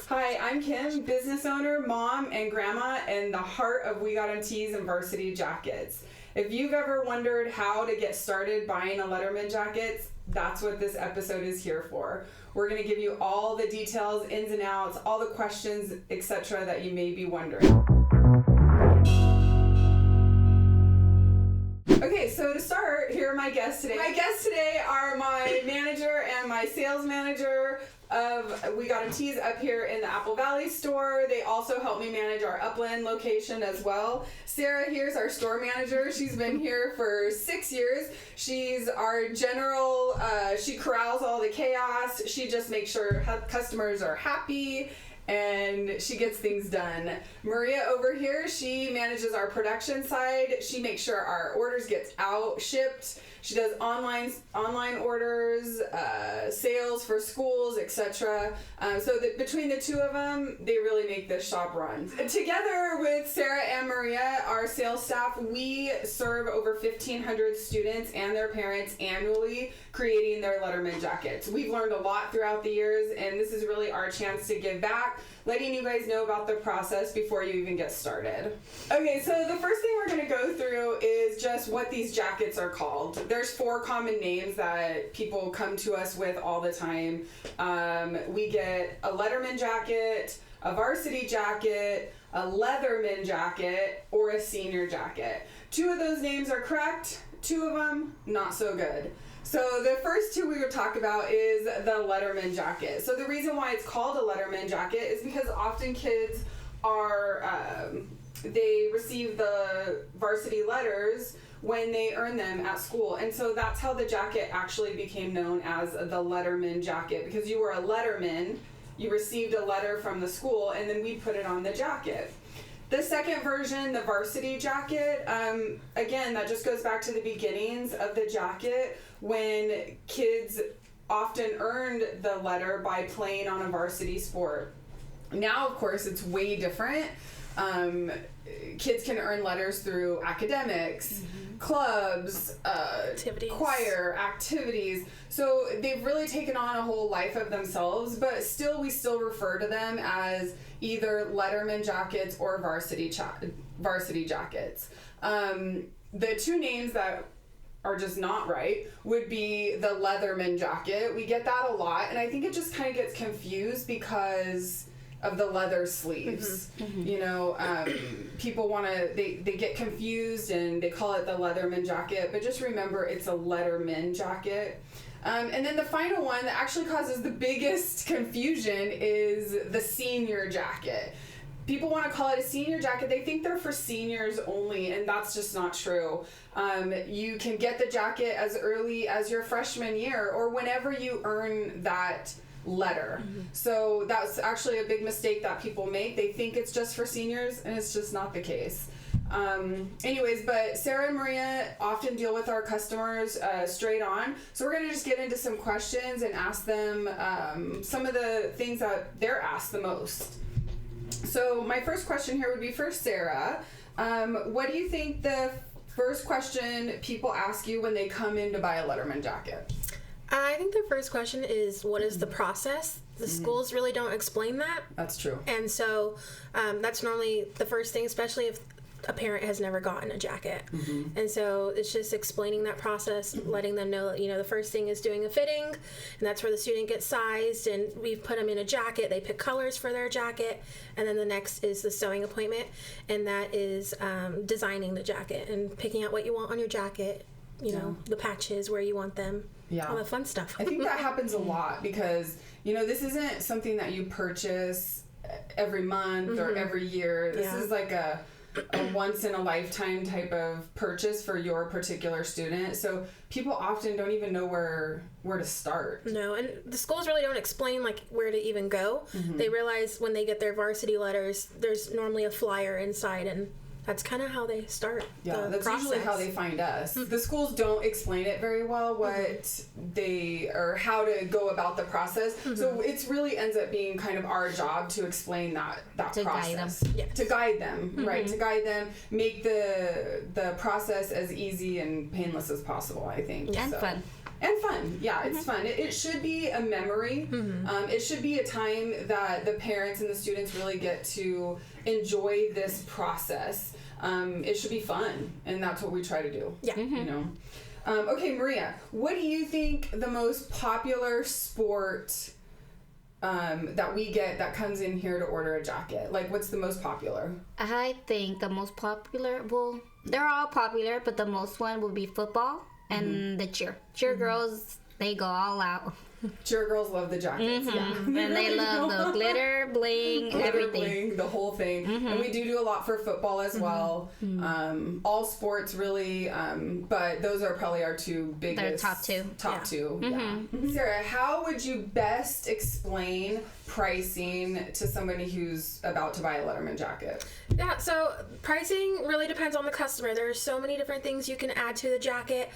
Hi, I'm Kim, business owner, mom, and grandma, and the heart of WeGotEm tees and varsity jackets. If you've ever wondered how to get started buying a Letterman jacket, that's what this episode is here for. We're going to give you all the details, ins and outs, all the questions, etc. that you may be wondering. Okay, so to start, here are my guests today. My guests today are my manager and my sales manager of WeGotEm Tees up here in the Apple Valley store. They also help me manage our Upland location as well. Sarah here's our store manager. She's been here for 6 years. She's our general, she corrals all the chaos. She just makes sure customers are happy and she gets things done. Maria over here, she manages our production side. She makes sure our orders get out, shipped. She does online orders, sales for schools, etc. So that between the two of them, they really make this shop run. Together with Sarah and Maria, our sales staff, we serve over 1,500 students and their parents annually creating their Letterman jackets. We've learned a lot throughout the years, and this is really our chance to give back, letting you guys know about the process before you even get started. Okay, so the first thing we're going to go through is just what these jackets are called. There's 4 common names that people come to us with all the time. We get a Letterman jacket, a varsity jacket, a Leatherman jacket, or a senior jacket. 2 of those names are correct, 2 of them not so good. So the first 2 we would talk about is the Letterman jacket. So the reason why it's called a Letterman jacket is because often kids are, they receive the varsity letters when they earn them at school. And so that's how the jacket actually became known as the Letterman jacket, because you were a Letterman, you received a letter from the school, and then we put it on the jacket. The second version, the varsity jacket, again, that just goes back to the beginnings of the jacket when kids often earned the letter by playing on a varsity sport. Now, of course, it's way different. Kids can earn letters through academics, clubs, activities. Choir, activities. So they've really taken on a whole life of themselves, but still we still refer to them as either Letterman jackets or varsity jackets. The 2 names that are just not right would be the Leatherman jacket. We get that a lot, and I think it just kind of gets confused because of the leather sleeves. You know, people want to, they get confused and they call it the Leatherman jacket, but just remember it's a Letterman jacket. And then the final one that actually causes the biggest confusion is the senior jacket. People want to call it a senior jacket. They think they're for seniors only, and that's just not true. You can get the jacket as early as your freshman year or whenever you earn that letter. So that's actually a big mistake that people make. They think it's just for seniors, and it's just not the case. Anyways, but Sarah and Maria often deal with our customers straight on. So we're going to just get into some questions and ask them some of the things that they're asked the most. So my first question here would be for Sarah. What do you think the first question people ask you when they come in to buy a Letterman jacket? I think the first question is, what is the process? The schools really don't explain that. That's true. And so that's normally the first thing, especially if a parent has never gotten a jacket. And so it's just explaining that process, letting them know, you know, the first thing is doing a fitting, and that's where the student gets sized, and we put them in a jacket. They pick colors for their jacket, and then the next is the sewing appointment, and that is designing the jacket and picking out what you want on your jacket, you know, the patches, where you want them. Yeah. All the fun stuff. I think that happens a lot because, you know, this isn't something that you purchase every month or every year. This is like a once in a lifetime type of purchase for your particular student. So people often don't even know where to start. No, and the schools really don't explain like where to even go. They realize when they get their varsity letters, there's normally a flyer inside, and that's kind of how they start. Yeah, that's process. Usually how they find us. The schools don't explain it very well, what they, or how to go about the process. So it really ends up being kind of our job to explain that to process. Guide them. Yes. To guide them, right? To guide them, make the process as easy and painless as possible, I think. And fun. And fun. Yeah, it's fun. It should be a memory. It should be a time that the parents and the students really get to enjoy this process. It should be fun, and that's what we try to do. Yeah. You know. Okay, Maria, what do you think the most popular sport that we get that comes in here to order a jacket? Like, what's the most popular? I think the most popular, well, they're all popular, but the most one would be football and the cheer. Cheer girls, they go all out. Cheer girls love the jackets. Yeah. And they love the glitter, bling, everything. Bling, the whole thing. And we do a lot for football as well. All sports really, but those are probably our two biggest. They're top two. Yeah. Sarah, how would you best explain pricing to somebody who's about to buy a Letterman jacket? Yeah, so pricing really depends on the customer. There are so many different things you can add to the jacket.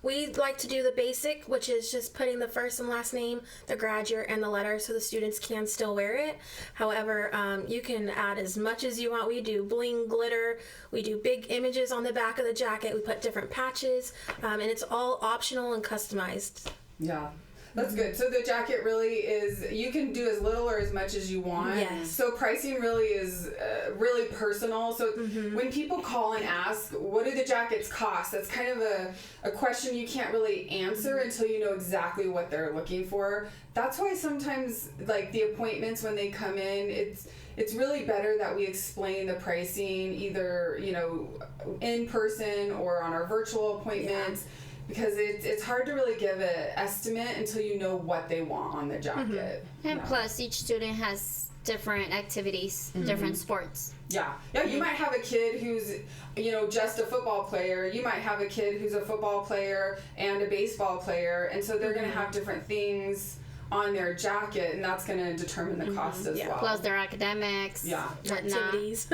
We like to do the basic, which is just putting the first and last name, the grad year, and the letter so the students can still wear it. However, you can add as much as you want. We do bling, glitter. We do big images on the back of the jacket. We put different patches, and it's all optional and customized. Yeah. That's good. So the jacket really is, you can do as little or as much as you want. Yes. So pricing really is really personal. So when people call and ask, what do the jackets cost? That's kind of a question you can't really answer until you know exactly what they're looking for. That's why sometimes, like, the appointments when they come in, it's really better that we explain the pricing either, you know, in person or on our virtual appointments. Yeah. Because it's hard to really give an estimate until you know what they want on the jacket. And plus, each student has different activities, different sports. Yeah. Yeah, you might have a kid who's, you know, just a football player. You might have a kid who's a football player and a baseball player. And so they're going to have different things on their jacket, and that's going to determine the cost as well. Plus their academics. Yeah. Activities.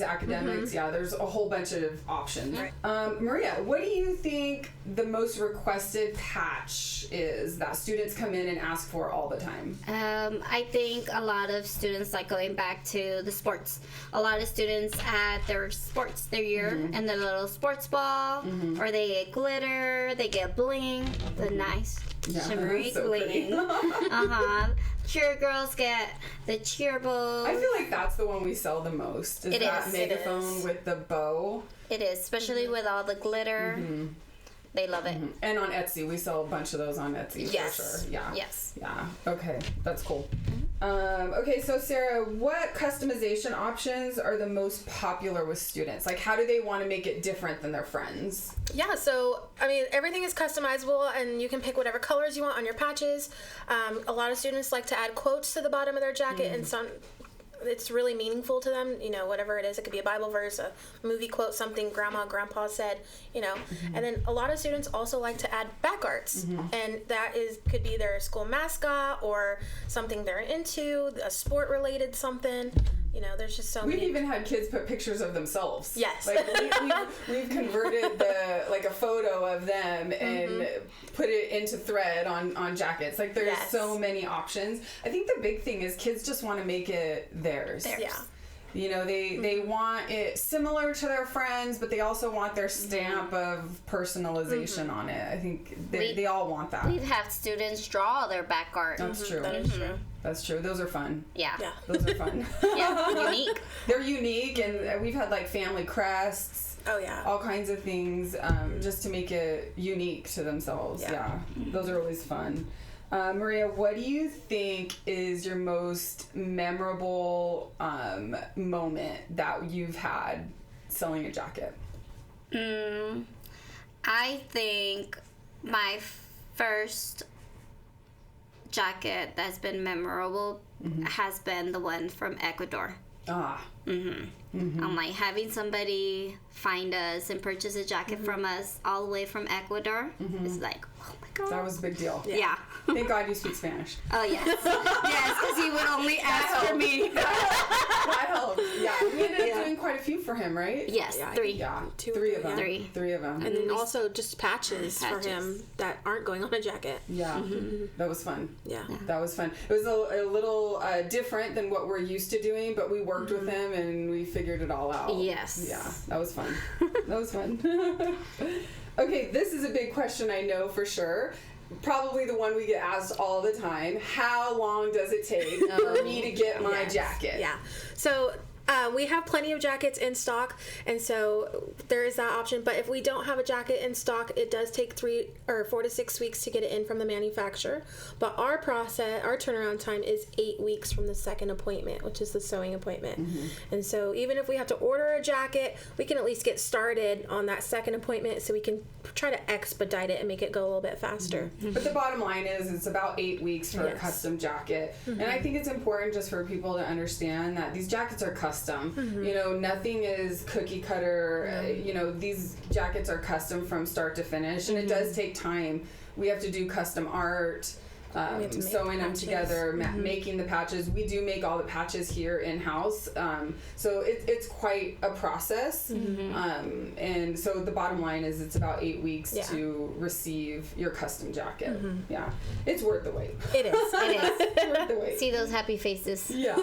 Academics. Yeah, there's a whole bunch of options. Right. Maria, what do you think the most requested patch is that students come in and ask for all the time? I think a lot of students, like going back to the sports, a lot of students add their sports, their year, and the little sports ball, or they get glitter, they get bling, the nice shimmery so bling. Cheer girls get the cheer bow. I feel like that's the one we sell the most. Is that megaphone with the bow? It is, especially with all the glitter. They love it. And on Etsy, we sell a bunch of those on Etsy for sure. Yeah. Yes. Yeah. Okay, that's cool. Okay, so Sarah, what customization options are the most popular with students? Like, how do they want to make it different than their friends? Yeah, so, I mean, everything is customizable, and you can pick whatever colors you want on your patches. A lot of students like to add quotes to the bottom of their jacket, and some, it's really meaningful to them, you know, whatever it is. It could be a Bible verse, a movie quote, something grandma, grandpa said, you know. And then a lot of students also like to add back arts, and that could be their school mascot or something they're into, a sport-related something. You know, there's just so many. We've even had kids put pictures of themselves. Yes. Like, we've converted a photo of them and put it into thread on jackets. Like, there's so many options. I think the big thing is kids just want to make it theirs. Yeah. You know, they want it similar to their friends, but they also want their stamp of personalization on it. I think they all want that. We've had students draw their back art. That's true. That is true. That's true. Those are fun. Yeah. Those are fun. Unique. They're unique, and we've had, like, family crests. Oh, yeah. All kinds of things just to make it unique to themselves. Yeah. Those are always fun. Maria, what do you think is your most memorable moment that you've had selling a jacket? I think my first jacket that's been memorable has been the one from Ecuador. I'm like, having somebody find us and purchase a jacket from us all the way from Ecuador is like, oh my god, that was a big deal. Yeah. Thank God you speak Spanish. Oh yes. Yes, because he would only ask for me. That helped. Yeah, we ended up doing quite a few for him, right? Yes, Yeah, 3. Yeah, Two or three of three, them. yeah. Three of them. And then also just patches for him that aren't going on a jacket. Yeah, that was fun. Yeah. That was fun. It was a little different than what we're used to doing, but we worked with him and we figured it all out. Yes. Yeah, that was fun. That was fun. Okay, this is a big question, I know for sure. Probably the one we get asked all the time. How long does it take for me to get my jacket? Yeah. So we have plenty of jackets in stock, and so there is that option. But if we don't have a jacket in stock, it does take 4 to 6 weeks to get it in from the manufacturer. But our turnaround time is 8 weeks from the second appointment, which is the sewing appointment. And so even if we have to order a jacket, we can at least get started on that second appointment, so we can try to expedite it and make it go a little bit faster. But the bottom line is it's about 8 weeks for a custom jacket. And I think it's important just for people to understand that these jackets are custom. You know, nothing is cookie cutter. You know, these jackets are custom from start to finish, and it does take time. We have to do custom art, sewing them together, making the patches. We do make all the patches here in-house, so it's quite a process. And so the bottom line is it's about 8 weeks to receive your custom jacket. Yeah, it's worth the wait. It is. It Worth the wait. is. See those happy faces. Yeah.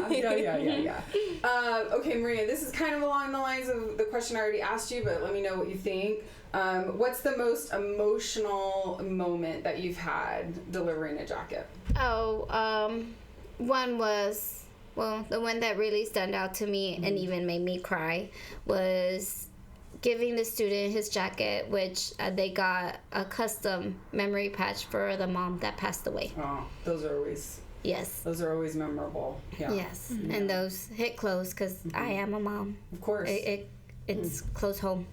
Okay, Maria, this is kind of along the lines of the question I already asked you, but let me know what you think. What's the most emotional moment that you've had delivering a jacket? One was, well, the one that really stood out to me and even made me cry was giving the student his jacket, which they got a custom memory patch for the mom that passed away. Oh, those are always... Yes. Those are always memorable. Yeah. Yes. And those hit close because I am a mom. Of course. It's close home.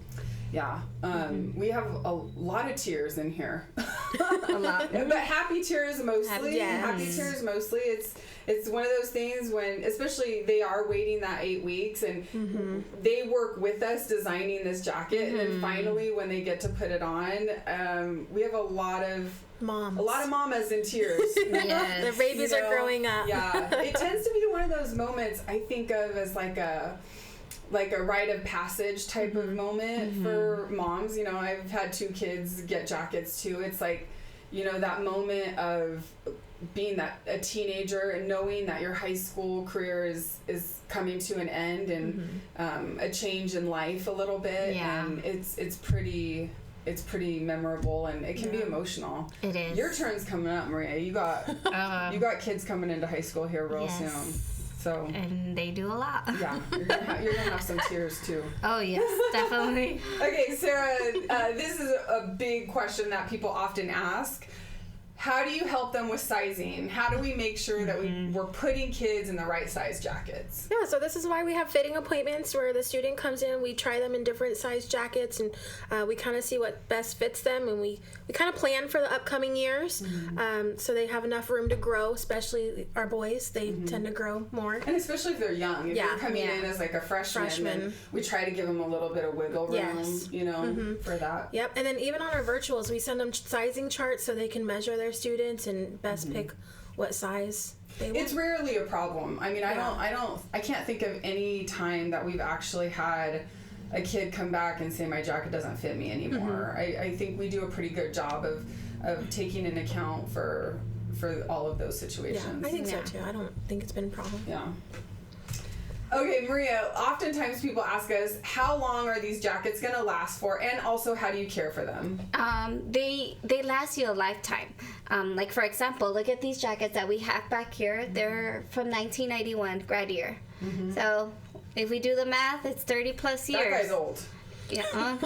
Yeah. We have a lot of tears in here. A lot. But happy tears mostly. Yes. Happy tears mostly. It's one of those things when, especially they are waiting that 8 weeks, and they work with us designing this jacket, and finally when they get to put it on, we have a lot of mamas in tears. Yes. Their babies are growing up. Yeah. It tends to be one of those moments I think of as like a rite of passage type of moment for moms. You know, I've had 2 kids get jackets too. It's like, you know, that moment of being a teenager and knowing that your high school career is coming to an end, and a change in life a little bit. Yeah. And it's pretty memorable, and it can be emotional. It is. Your turn's coming up, Maria. You got kids coming into high school here real soon. So, and they do a lot. Yeah, you're gonna have some tears too. Oh yes, definitely. Okay, Sarah, this is a big question that people often ask. How do you help them with sizing? How do we make sure that we're putting kids in the right size jackets? Yeah, so this is why we have fitting appointments where the student comes in, we try them in different size jackets, and we kind of see what best fits them, and we kind of plan for the upcoming years, so they have enough room to grow, especially our boys. They tend to grow more. And especially if they're young. If you're coming in as like a freshman, then we try to give them a little bit of wiggle room, you know, for that. Yep, and then even on our virtuals, we send them sizing charts so they can measure their students and best pick what size they want. It's rarely a problem. I mean, I can't think of any time that we've actually had a kid come back and say my jacket doesn't fit me anymore. I think we do a pretty good job of taking into account for all of those situations. Yeah, I think so too. I don't think it's been a problem. Yeah. Okay, Maria, oftentimes people ask us, how long are these jackets going to last for, and also how do you care for them? They last you a lifetime. Like for example, look at these jackets that we have back here. They're from 1991, grad year. So if we do the math, it's 30 plus years. That guy's old. Yeah.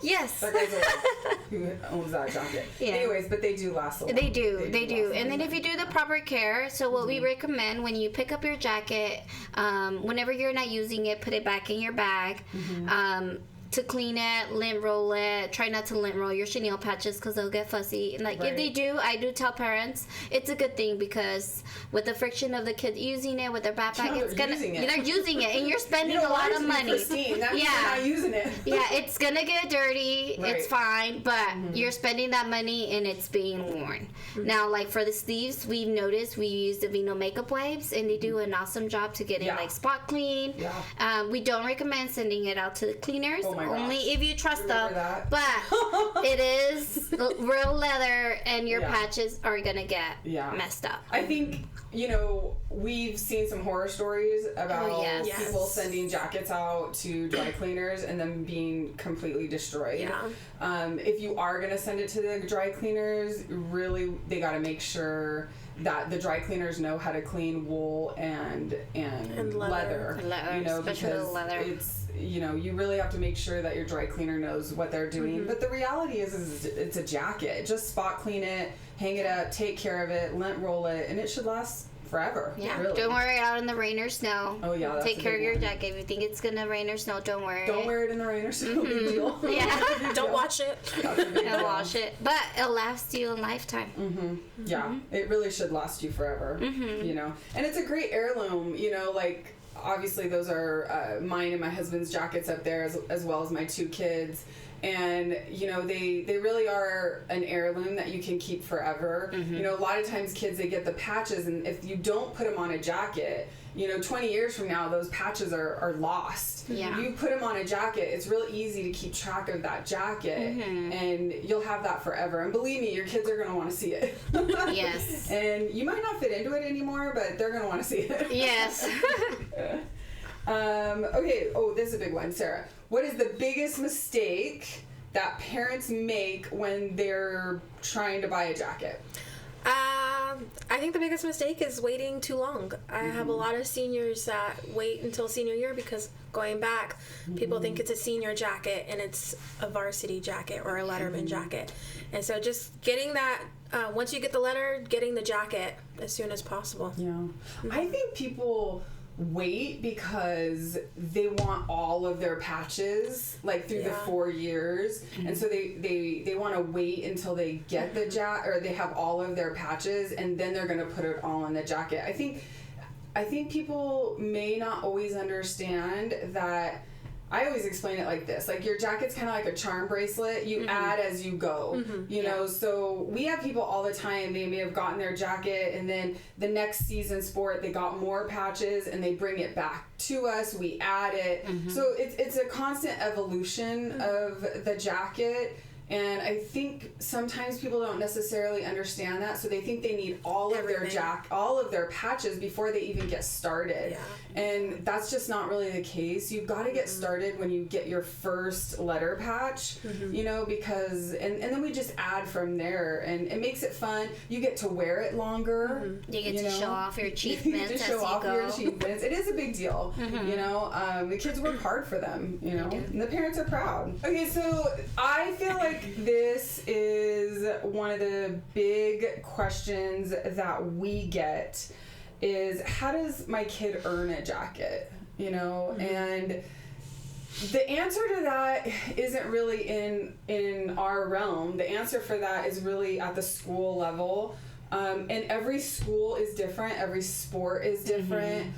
Yes. That guy's old. Who owns that jacket? Yeah. Anyways, but they do last a lot. They do. And then if you do the proper care, so what we recommend when you pick up your jacket, whenever you're not using it, put it back in your bag. To clean it, lint roll it. Try not to lint roll your chenille patches because they'll get fuzzy. And if they do, I do tell parents it's a good thing because with the friction of the kid using it with their backpack, they're using it, and you're spending a lot of money. That means they're not using it. Yeah, it's gonna get dirty. It's fine, but you're spending that money and it's being worn. Now, like for the sleeves, we've noticed we use the Vino makeup wipes, and they do an awesome job to get it like spot clean. We don't recommend sending it out to the cleaners. my gosh. Only if you trust them. That? But it is real leather, and your patches are gonna get messed up. I think, you know, we've seen some horror stories about people sending jackets out to dry cleaners and them being completely destroyed. Yeah. If you are going to send it to the dry cleaners, really, they got to make sure that the dry cleaners know how to clean wool and leather. You know, because leather. It's, you know, you really have to make sure that your dry cleaner knows what they're doing. But the reality is it's a jacket. Just spot clean it, hang it up, take care of it, lint roll it, and it should last forever. Yeah. Really. Don't wear it out in the rain or snow. Oh yeah. That's take care of your jacket. If you think it's gonna rain or snow, don't wear it. Don't wear it in the rain or snow. Big deal. Yeah. Don't wash it. Don't wash it. But it'll last you a lifetime. Yeah. It really should last you forever. You know, and it's a great heirloom. You know, like obviously those are mine and my husband's jackets up there, as well as my 2 kids. And, you know, they really are an heirloom that you can keep forever. You know, a lot of times kids, they get the patches, and if you don't put them on a jacket, you know, 20 years from now, those patches are lost. Yeah. You put them on a jacket, it's real easy to keep track of that jacket, and you'll have that forever. And believe me, your kids are going to want to see it. Yes. And you might not fit into it anymore, but they're going to want to see it. Yes. Okay, this is a big one, Sarah. What is the biggest mistake that parents make when they're trying to buy a jacket? I think the biggest mistake is waiting too long. I have a lot of seniors that wait until senior year because going back, people think it's a senior jacket and it's a varsity jacket or a Letterman jacket. And so just getting that, once you get the letter, getting the jacket as soon as possible. Yeah. I think people wait because they want all of their patches like through the 4 years, and so they want to wait until they get the or they have all of their patches, and then they're going to put it all in the jacket. I think people may not always understand that. I always explain it like this. Like, your jacket's kind of like a charm bracelet. You add as you go, you know? So we have people all the time, they may have gotten their jacket, and then the next season sport, they got more patches, and they bring it back to us. We add it. So it's a constant evolution of the jacket. And I think sometimes people don't necessarily understand that, so they think they need all of their patches before they even get started. Yeah. And that's just not really the case. You've got to get started when you get your first letter patch, you know, because and then we just add from there, and it makes it fun. You get to wear it longer. You get to show off your achievements you get to show off your achievements. It is a big deal, you know. The kids work hard for them, you know, and the parents are proud. Okay, so I feel like this is one of the big questions that we get is, how does my kid earn a jacket? You know, and the answer to that isn't really in our realm. The answer for that is really at the school level. And every school is different. Every sport is different.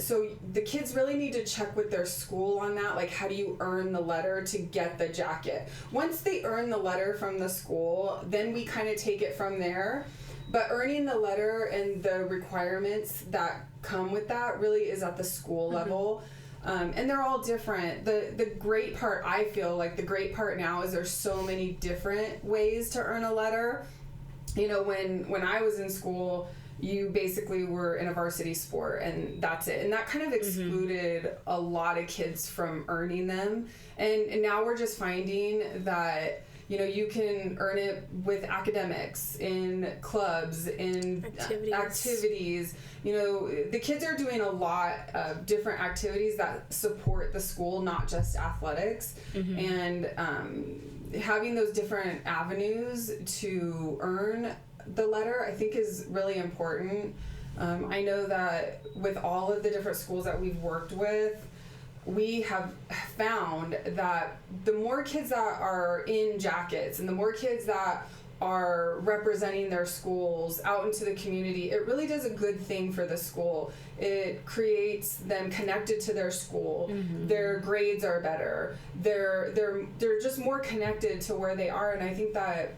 So the kids really need to check with their school on that. Like, how do you earn the letter to get the jacket? Once they earn the letter from the school, then we kind of take it from there. But earning the letter and the requirements that come with that really is at the school level. And they're all different. The great part, I feel like the great part now is there's so many different ways to earn a letter. You know, when I was in school, you basically were in a varsity sport, and that's it. And that kind of excluded a lot of kids from earning them. And now we're just finding that, you know, you can earn it with academics, in clubs, in activities. You know, the kids are doing a lot of different activities that support the school, not just athletics. And having those different avenues to earn the letter, I think, is really important. I know that with all of the different schools that we've worked with, we have found that the more kids that are in jackets and the more kids that are representing their schools out into the community, it really does a good thing for the school. It creates them connected to their school. Their grades are better. They're just more connected to where they are, and I think that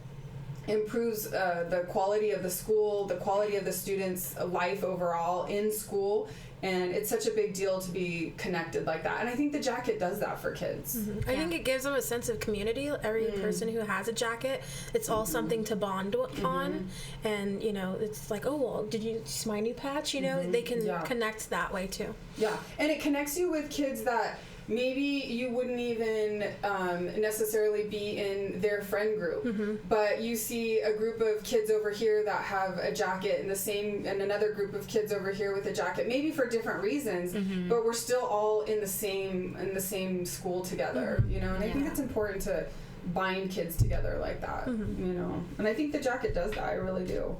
improves the quality of the school, the quality of the students' life overall in school. And it's such a big deal to be connected like that. And I think the jacket does that for kids. Mm-hmm. I think it gives them a sense of community. Every person who has a jacket, it's all something to bond on. And, you know, it's like, oh, well, did you see my new patch? You know, they can connect that way too. Yeah. And it connects you with kids that maybe you wouldn't even necessarily be in their friend group, but you see a group of kids over here that have a jacket and another group of kids over here with a jacket, maybe for different reasons, but we're still all in the same school together, you know. And I think it's important to bind kids together like that, you know. And I think the jacket does that. I really do.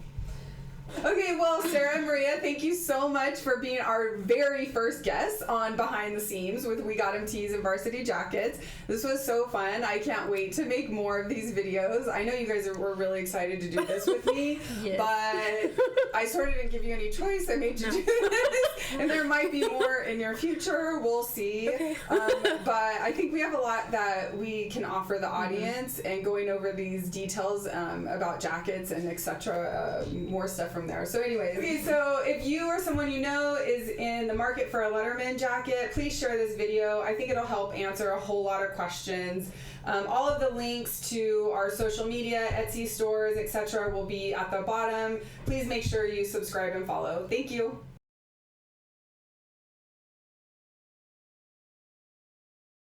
Okay, well, Sarah and Maria, thank you so much for being our very first guests on Behind the Seams with WeGotEm Tees and Varsity Jackets. This was so fun. I can't wait to make more of these videos. I know you guys were really excited to do this with me, but I sort of didn't give you any choice. I made you do this, and there might be more in your future. We'll see. Okay. But I think we have a lot that we can offer the audience, and going over these details about jackets and etc. More stuff from there. So anyways, okay, so if you or someone you know is in the market for a Letterman jacket, please share this video. I think it'll help answer a whole lot of questions. All of the links to our social media, Etsy stores, etc. will be at the bottom. Please make sure you subscribe and follow. Thank you.